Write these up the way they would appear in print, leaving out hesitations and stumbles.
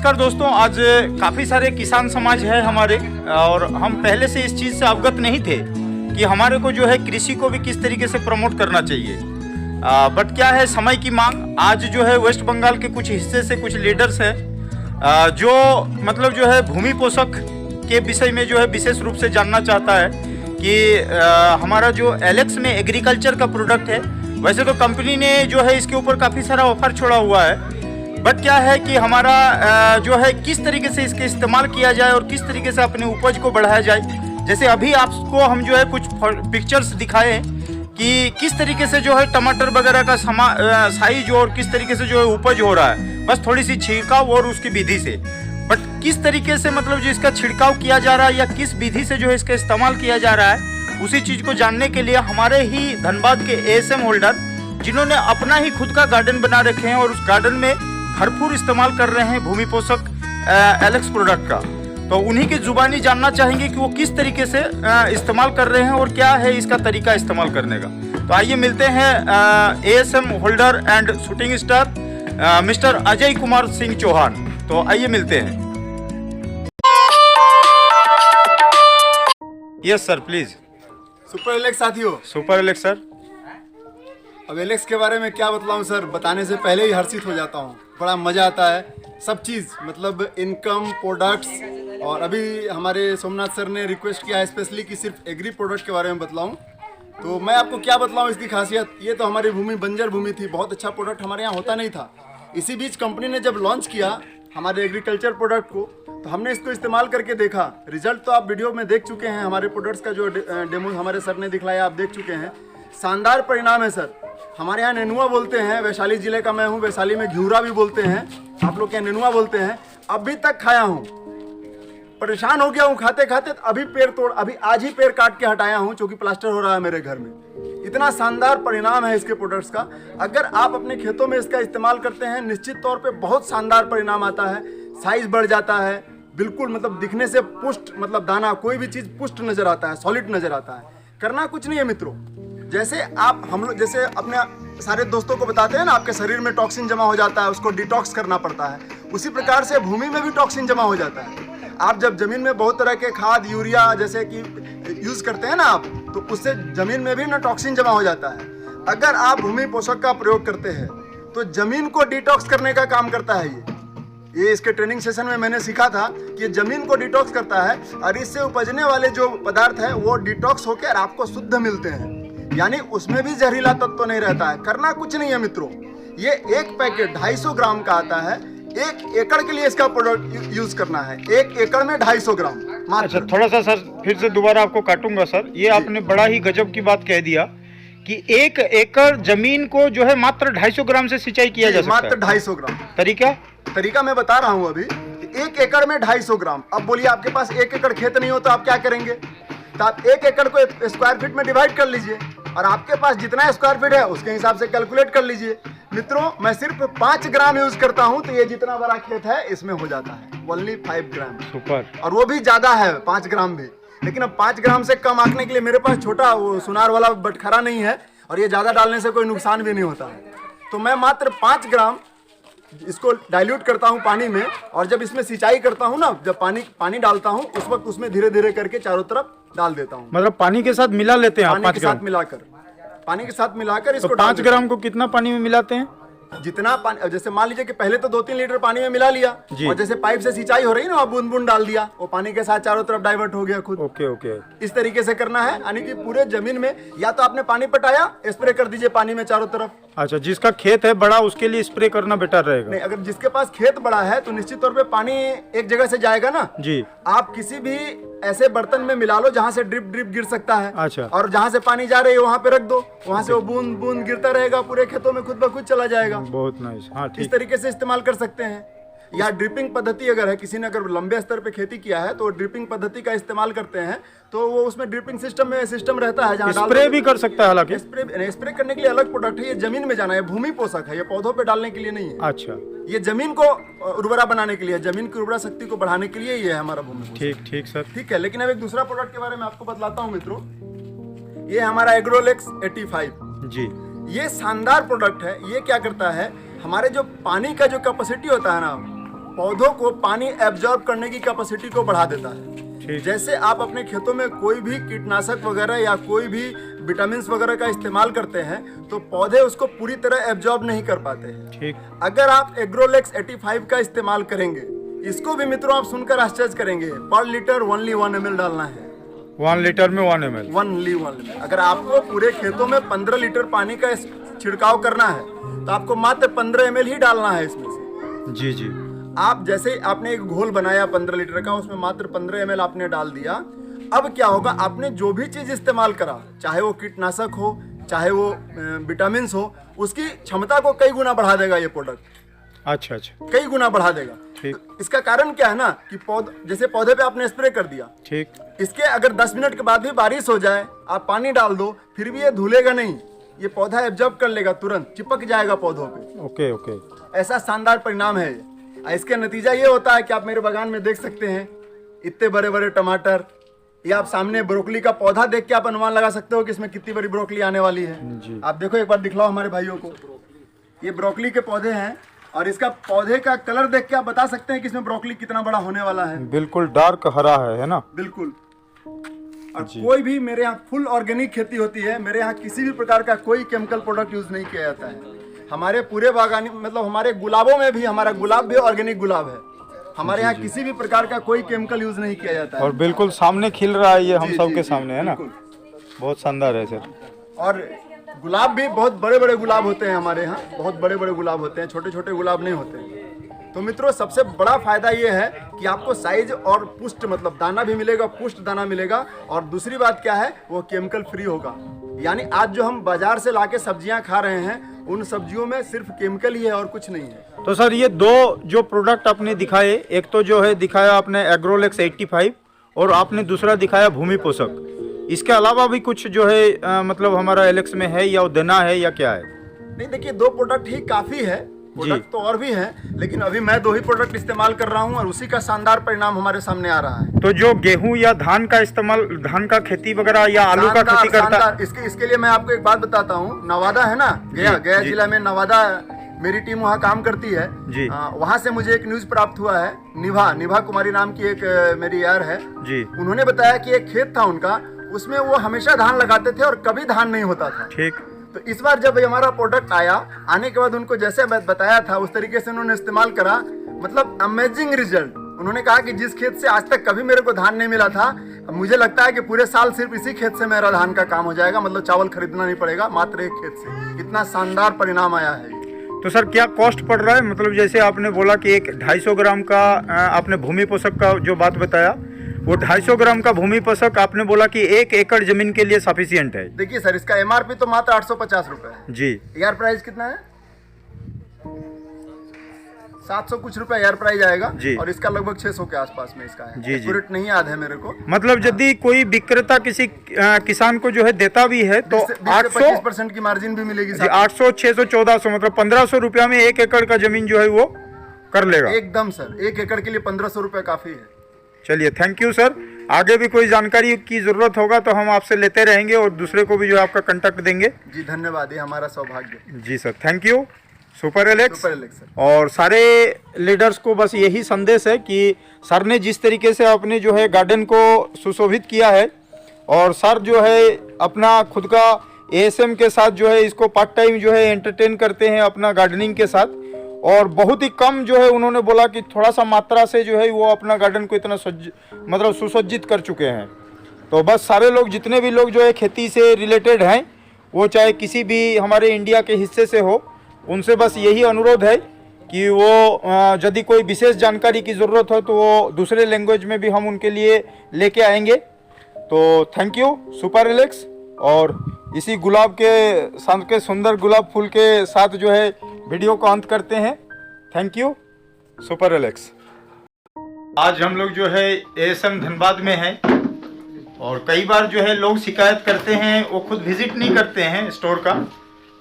नमस्कार दोस्तों, आज काफ़ी सारे किसान समाज है हमारे, और हम पहले से इस चीज़ से अवगत नहीं थे कि हमारे को जो है कृषि को भी किस तरीके से प्रमोट करना चाहिए। बट क्या है, समय की मांग। आज जो है वेस्ट बंगाल के कुछ हिस्से से कुछ लीडर्स हैं जो मतलब जो है भूमि पोषक के विषय में जो है विशेष रूप से जानना चाहता है कि हमारा जो एलेक्स में एग्रीकल्चर का प्रोडक्ट है, वैसे तो कंपनी ने जो है इसके ऊपर काफ़ी सारा ऑफर छोड़ा हुआ है, बट क्या है कि हमारा जो है किस तरीके से इसके इस्तेमाल किया जाए और किस तरीके से अपने उपज को बढ़ाया जाए। जैसे अभी आपको हम जो है कुछ पिक्चर्स दिखाए कि किस तरीके से जो है टमाटर वगैरह का साइज और किस तरीके से जो है उपज हो रहा है, बस थोड़ी सी छिड़काव और उसकी विधि से। बट किस तरीके से मतलब जो इसका छिड़काव किया जा रहा है या किस विधि से जो है इसका इस्तेमाल किया जा रहा है, उसी चीज़ को जानने के लिए हमारे ही धनबाद के एएसएम होल्डर, जिन्होंने अपना ही खुद का गार्डन बना रखे हैं और उस गार्डन में भरपूर इस्तेमाल कर रहे हैं भूमि पोषक एलेक्स प्रोडक्ट का, तो उन्हीं की जुबानी जानना चाहेंगे कि वो किस तरीके से इस्तेमाल कर रहे हैं और क्या है इसका तरीका इस्तेमाल करने का। तो आइए मिलते हैं ASM holder and shooting star mister Ajay Kumar Singh Chauhan. तो आइए मिलते हैं। Yes sir, please. Super Alex साथियों। Super Alex sir. अब एलेक्स के बारे में क्या बतलाऊं सर, बताने से पहले ही हर्षित हो जाता हूं। बड़ा मज़ा आता है, सब चीज़ मतलब इनकम, प्रोडक्ट्स। और अभी हमारे सोमनाथ सर ने रिक्वेस्ट किया है स्पेशली कि सिर्फ एग्री प्रोडक्ट के बारे में बतलाऊं, तो मैं आपको क्या बतलाऊं इसकी खासियत। ये तो हमारी भूमि बंजर भूमि थी, बहुत अच्छा प्रोडक्ट हमारे यहाँ होता नहीं था। इसी बीच कंपनी ने जब लॉन्च किया हमारे एग्रीकल्चर प्रोडक्ट को, तो हमने इसको इस्तेमाल करके देखा। रिजल्ट तो आप वीडियो में देख चुके हैं, हमारे प्रोडक्ट्स का जो डेमो हमारे सर ने दिखलाया आप देख चुके हैं। शानदार परिणाम है सर। हमारे यहाँ नेनुआ बोलते हैं, वैशाली जिले का मैं हूँ, वैशाली में घिउरा भी बोलते हैं, आप लोग क्या नेनुआ बोलते हैं। अभी तक खाया हूँ, परेशान हो गया हूँ खाते खाते, अभी आज ही पेड़ काट के हटाया हूँ, क्योंकि प्लास्टर हो रहा है मेरे घर में। इतना शानदार परिणाम है इसके प्रोडक्ट्स का। अगर आप अपने खेतों में इसका इस्तेमाल करते हैं, निश्चित तौर पे बहुत शानदार परिणाम आता है। साइज बढ़ जाता है, बिल्कुल मतलब दिखने से पुष्ट, मतलब दाना कोई भी चीज़ पुष्ट नजर आता है, सॉलिड नजर आता है। करना कुछ नहीं है मित्रों, जैसे हम लोग जैसे अपने सारे दोस्तों को बताते हैं ना, आपके शरीर में टॉक्सिन जमा हो जाता है, उसको डिटॉक्स करना पड़ता है, उसी प्रकार से भूमि में भी टॉक्सिन जमा हो जाता है। आप जब जमीन में बहुत तरह के खाद, यूरिया जैसे कि यूज करते हैं ना आप, तो उससे जमीन में भी ना टॉक्सिन जमा हो जाता है। अगर आप भूमि पोषक का प्रयोग करते हैं तो जमीन को डिटॉक्स करने का काम करता है ये इसके ट्रेनिंग सेशन में मैंने सीखा था कि ये जमीन को डिटॉक्स करता है, और इससे उपजने वाले जो पदार्थ है वो डिटॉक्स होकर आपको शुद्ध मिलते हैं, यानी उसमें भी जहरीला तत्व नहीं रहता है। करना कुछ नहीं है मित्रों, ये एक पैकेट 250 ग्राम का आता है। 1 एकड़ के लिए इसका प्रोडक्ट यूज करना है, 1 एकड़ में 250 ग्राम मात्र। अच्छा, थोड़ा सा सर फिर से दोबारा आपको काटूंगा सर, ये आपने बड़ा ही गजब की बात कह दिया कि 1 एकड़ जमीन को जो है मात्र 250 ग्राम से सिंचाई किया जा सकता है। मात्र 250 ग्राम। तरीका मैं बता रहा हूँ अभी। 1 एकड़ में 250 ग्राम। अब बोलिए आपके पास 1 एकड़ खेत नहीं हो तो आप क्या करेंगे, तो आप 1 एकड़ को स्क्वायर फीट में डिवाइड कर लीजिए, और आपके पास जितना स्क्वायर फीट है उसके हिसाब से कैलकुलेट कर लीजिए। मित्रों, मैं सिर्फ 5 ग्राम यूज करता हूं, तो ये जितना बड़ा खेत है इसमें हो जाता है ओनली 5 ग्राम। सुपर। और वो भी ज्यादा है 5 ग्राम भी, लेकिन अब 5 ग्राम से कम आंकने के लिए मेरे पास छोटा वो सुनार वाला बटखरा नहीं है, और ये ज्यादा डालने से कोई नुकसान भी नहीं होता है। तो मैं मात्र 5 ग्राम इसको डाइल्यूट करता हूं पानी में, और जब इसमें सिंचाई करता हूं ना, जब पानी डालता हूं उस वक्त उसमें धीरे धीरे करके चारों तरफ डाल देता हूं। मतलब पानी के साथ मिला लेते हैं आप? पानी के साथ मिलाकर इसको। तो 5 ग्राम को कितना पानी में मिलाते हैं? जितना पानी, जैसे मान लीजिए कि पहले तो 2-3 लीटर पानी में मिला लिया, और जैसे पाइप से सिंचाई हो रही है ना, बूंद बूंद डाल दिया, वो पानी के साथ चारों तरफ डाइवर्ट हो गया खुद। ओके। इस तरीके से करना है, यानी कि पूरे जमीन में या तो आपने पानी पटाया, स्प्रे कर दीजिए पानी में चारों तरफ। अच्छा, जिसका खेत है बड़ा उसके लिए स्प्रे करना बेटर रहेगा? नहीं, अगर जिसके पास खेत बड़ा है तो निश्चित तौर पे पानी एक जगह से जाएगा ना जी। आप किसी भी ऐसे बर्तन में मिला लो जहाँ से ड्रिप गिर सकता है। अच्छा। और जहाँ से पानी जा रही है वहाँ पे रख दो, वहाँ से वो बूंद बूंद गिरता रहेगा, पूरे खेतों में खुद ब खुद चला जाएगा। बहुत नाइस। हाँ, ठीक। इस तरीके से इस्तेमाल कर सकते हैं। या ड्रिपिंग पद्धति अगर है, किसी ने अगर लंबे स्तर पे खेती किया है तो ड्रिपिंग पद्धति का इस्तेमाल करते हैं, तो वो उसमें ड्रिपिंग सिस्टम रहता है जहाँ स्प्रे भी कर सकता है। हालांकि स्प्रे करने के लिए अलग प्रोडक्ट है, ये जमीन में जाना है, भूमि पोषक है, ये पौधों पे डालने के लिए नहीं है। अच्छा, ये जमीन को उर्वरा बनाने के लिए, जमीन की उर्वरा शक्ति को बढ़ाने के लिए ये है हमारा भूमि पोषक। ठीक सर, ठीक है। लेकिन अब एक दूसरा प्रोडक्ट के बारे में आपको बतलाता हूँ मित्रों, ये हमारा एग्रोलेक्स 85 जी। ये शानदार प्रोडक्ट है। ये क्या करता है, हमारे जो पानी का जो कैपेसिटी होता है ना, पौधों को पानी एब्जॉर्ब करने की कैपेसिटी को बढ़ा देता है। ठीक। जैसे आप अपने खेतों में कोई भी कीटनाशक वगैरह या कोई भी विटामिन वगैरह का इस्तेमाल करते हैं तो पौधे उसको पूरी तरह एब्जॉर्ब नहीं कर पाते हैं। ठीक। अगर आप एग्रोलेक्स 85 का इस्तेमाल करेंगे, इसको भी मित्रों आप सुनकर आश्चर्य करेंगे, पर लीटर ओनली 1 ml डालना है। 1 लीटर में 1 ml। 1 ml। अगर आपको पूरे खेतों में 15 लीटर पानी का छिड़काव करना है तो आपको मात्र 15 ml ही डालना है इसमें से। जी जी। आप जैसे आपने एक घोल बनाया 15 लीटर का, उसमें मात्र 15 ml आपने डाल दिया। अब क्या होगा, आपने जो भी चीज इस्तेमाल करा, चाहे वो कीटनाशक हो चाहे वो विटामिन हो, उसकी क्षमता को कई गुना बढ़ा देगा ये प्रोडक्ट। अच्छा अच्छा। कई गुना बढ़ा देगा। ठीक। इसका कारण क्या है ना कि जैसे पौधे पे आपने स्प्रे कर दिया, ठीक। इसके अगर 10 मिनट के बाद भी बारिश हो जाए, आप पानी डाल दो, फिर भी ये धुलेगा नहीं, ये पौधा एब्जॉर्ब कर लेगा, तुरंत चिपक जाएगा पौधों पे। Okay okay. ऐसा शानदार परिणाम है ये। इसके नतीजा ये होता है कि आप मेरे बागान में देख सकते हैं इतने बड़े बड़े टमाटर, या आप सामने ब्रोकली का पौधा देख के आप अनुमान लगा सकते हो कि इसमें कितनी बड़ी ब्रोकली आने वाली है जी। आप देखो, एक बार दिखलाओ हमारे भाइयों को। ये ब्रोकली के पौधे हैं और इसका पौधे का कलर देख के आप बता सकते हैं कि इसमें ब्रोकली कितना बड़ा होने वाला है। बिल्कुल डार्क हरा है ना? बिल्कुल। और कोई भी मेरे यहाँ फुल ऑर्गेनिक खेती होती है, मेरे यहाँ किसी भी प्रकार का कोई केमिकल प्रोडक्ट यूज नहीं किया जाता है। हमारे पूरे बागानी मतलब हमारे गुलाबों में भी, हमारा गुलाब भी ऑर्गेनिक गुलाब है। हमारे यहाँ किसी भी प्रकार का कोई केमिकल यूज नहीं किया जाता है। और बिल्कुल सामने खिल रहा है ये हम सब के सामने, है ना? बहुत शानदार है सर। और गुलाब भी बहुत बड़े बड़े गुलाब होते हैं हमारे यहाँ, बहुत बड़े बड़े गुलाब होते हैं, छोटे छोटे गुलाब नहीं होते हैं। तो मित्रों, सबसे बड़ा फायदा ये है कि आपको साइज और पुष्ट मतलब दाना भी मिलेगा, पुष्ट दाना मिलेगा। और दूसरी बात क्या है, वो केमिकल फ्री होगा। यानी आज जो हम बाजार से लाके सब्जियां खा रहे हैं, उन सब्जियों में सिर्फ केमिकल ही है और कुछ नहीं है। तो सर ये दो जो प्रोडक्ट आपने दिखाए, एक तो जो है दिखाया आपने एग्रोलेक्स 85 और आपने दूसरा दिखाया भूमि पोषक, इसके अलावा भी कुछ जो है मतलब हमारा एलेक्स में है या देना है या क्या है? नहीं, देखिए 2 प्रोडक्ट ही काफी है, प्रोडक्ट तो और भी हैं, लेकिन अभी मैं 2 ही प्रोडक्ट इस्तेमाल कर रहा हूं और उसी का शानदार परिणाम हमारे सामने आ रहा है। तो जो गेहूं या धान का इस्तेमाल, धान का खेती वगैरह या आलू का खेती करता है, इसके लिए मैं आपको एक बात बताता हूँ। नवादा है ना, गया जिला में नवादा, मेरी टीम वहाँ काम करती है जी। वहाँ से मुझे एक न्यूज प्राप्त हुआ है, निभा कुमारी नाम की एक मेरी यार है जी। उन्होंने बताया कि एक खेत था उनका, उसमें वो हमेशा धान लगाते थे और कभी धान नहीं होता था। ठीक। तो इस बार जब हमारा प्रोडक्ट आया, आने के बाद उनको जैसे बताया था उस तरीके से उन्होंने इस्तेमाल करा, मतलब अमेजिंग रिजल्ट। उन्होंने कहा कि जिस खेत से आज तक कभी मेरे को धान नहीं मिला था, मुझे लगता है कि पूरे साल सिर्फ इसी खेत से मेरा धान का काम हो जाएगा, मतलब चावल खरीदना नहीं पड़ेगा, मात्र एक खेत से। इतना शानदार परिणाम आया है। तो सर क्या कॉस्ट पड़ रहा है? मतलब जैसे आपने बोला कि एक 250 ग्राम का आपने भूमि पोषक का जो बात बताया, वो 250 ग्राम का भूमि पोषक आपने बोला कि 1 एकड़ जमीन के लिए सफिशिएंट है। देखिए सर, इसका एमआरपी तो मात्र 850 रुपए है जी। एयर प्राइस कितना है? 700 कुछ रुपए एयर प्राइस आएगा जी। और इसका लगभग 600 के आसपास में इसका है जी। एक्यूरेट नहीं याद है मेरे को। मतलब यदि कोई विक्रेता किसी किसान को जो है देता भी है तो 800% की मार्जिन भी मिलेगी। 800, 600, 1400 मतलब 1500 रुपया में 1 एकड़ का जमीन जो है वो कर लेगा। एकदम सर, 1 एकड़ के लिए 1500 रुपए काफी है। चलिए, थैंक यू सर। आगे भी कोई जानकारी की जरूरत होगा तो हम आपसे लेते रहेंगे और दूसरे को भी जो आपका कांटेक्ट देंगे जी। धन्यवाद, ये हमारा सौभाग्य जी sir. Thank you super Alex sir. और सारे लीडर्स को बस यही संदेश है कि सर ने जिस तरीके से अपने जो है गार्डन को सुशोभित किया है, और सर जो है अपना खुद का एएसएम के साथ जो है इसको पार्ट टाइम जो है एंटरटेन करते हैं अपना गार्डनिंग के साथ, और बहुत ही कम जो है उन्होंने बोला कि थोड़ा सा मात्रा से जो है वो अपना गार्डन को इतना मतलब सुसज्जित कर चुके हैं। तो बस सारे लोग, जितने भी लोग जो है खेती से रिलेटेड हैं, वो चाहे किसी भी हमारे इंडिया के हिस्से से हो, उनसे बस यही अनुरोध है कि वो यदि कोई विशेष जानकारी की ज़रूरत हो तो वो दूसरे लैंग्वेज में भी हम उनके लिए लेके आएंगे। तो थैंक यू सुपर एलेक्स। और इसी गुलाब के सुंदर गुलाब फूल के साथ जो है वीडियो को अंत करते हैं। Thank you super Alex. आज हम लोग जो है एएसएम धनबाद में हैं, और कई बार जो है लोग शिकायत करते हैं, वो खुद विजिट नहीं करते हैं स्टोर का,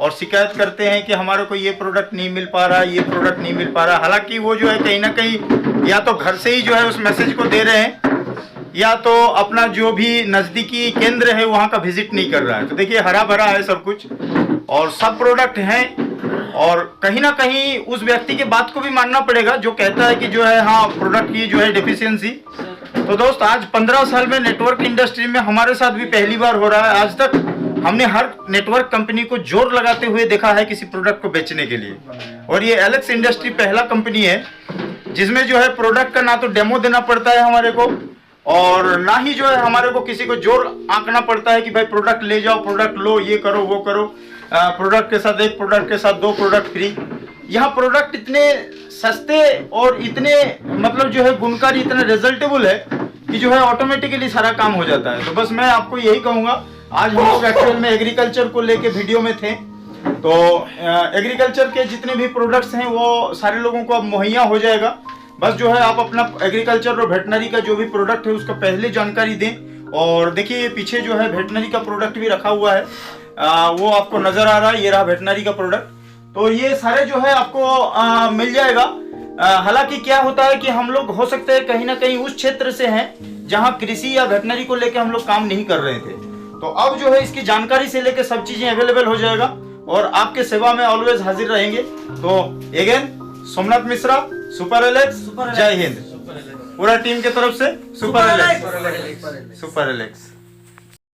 और शिकायत करते हैं कि हमारे को ये प्रोडक्ट नहीं मिल पा रहा, ये प्रोडक्ट नहीं मिल पा रहा। हालांकि वो जो है कहीं ना कहीं या तो घर से ही जो है उस मैसेज को दे रहे हैं, या तो अपना जो भी नज़दीकी केंद्र है वहाँ का विजिट नहीं कर रहा है। तो देखिए हरा भरा है सब कुछ और सब प्रोडक्ट हैं। और कहीं ना कहीं उस व्यक्ति के बात को भी मानना पड़ेगा जो कहता है कि जो है हाँ प्रोडक्ट की जो है डिफिशियंसी। तो दोस्त आज 15 साल में नेटवर्क इंडस्ट्री में हमारे साथ भी पहली बार हो रहा है। आज तक हमने हर नेटवर्क कंपनी को जोर लगाते हुए देखा है किसी प्रोडक्ट को बेचने के लिए, और ये एलेक्स इंडस्ट्री पहला कंपनी है जिसमें जो है प्रोडक्ट का ना तो डेमो देना पड़ता है हमारे को, और ना ही जो है हमारे को किसी को जोर आंकना पड़ता है कि भाई प्रोडक्ट ले जाओ, प्रोडक्ट लो, ये करो वो करो, प्रोडक्ट के साथ एक प्रोडक्ट के साथ 2 प्रोडक्ट फ्री। यहाँ प्रोडक्ट इतने सस्ते और इतने मतलब जो है गुणकारी, इतने रिजल्टेबल है कि जो है ऑटोमेटिकली सारा काम हो जाता है। तो बस मैं आपको यही कहूँगा, आज हम लोग एक्चुअल में एग्रीकल्चर को लेके वीडियो में थे, तो एग्रीकल्चर के जितने भी प्रोडक्ट्स हैं वो सारे लोगों को अब मुहैया हो जाएगा। बस जो है आप अपना एग्रीकल्चर और वेटनरी का जो भी प्रोडक्ट है उसका पहले जानकारी दें। और देखिए पीछे जो है वेटनरी का प्रोडक्ट भी रखा हुआ है, वो आपको नजर आ रहा है, ये रहा वेटनरी का प्रोडक्ट। तो ये सारे जो है आपको मिल जाएगा। हालांकि क्या होता है कि हम लोग हो सकते हैं कहीं ना कहीं उस क्षेत्र से हैं जहां कृषि या वेटनरी को लेकर हम लोग काम नहीं कर रहे थे, तो अब जो है इसकी जानकारी से लेकर सब चीजें अवेलेबल हो जाएगा और आपके सेवा में ऑलवेज हाजिर रहेंगे। तो again Somnath Mishra, super Alex, जय हिंद। पूरा टीम की तरफ से सुपर एलेक्स।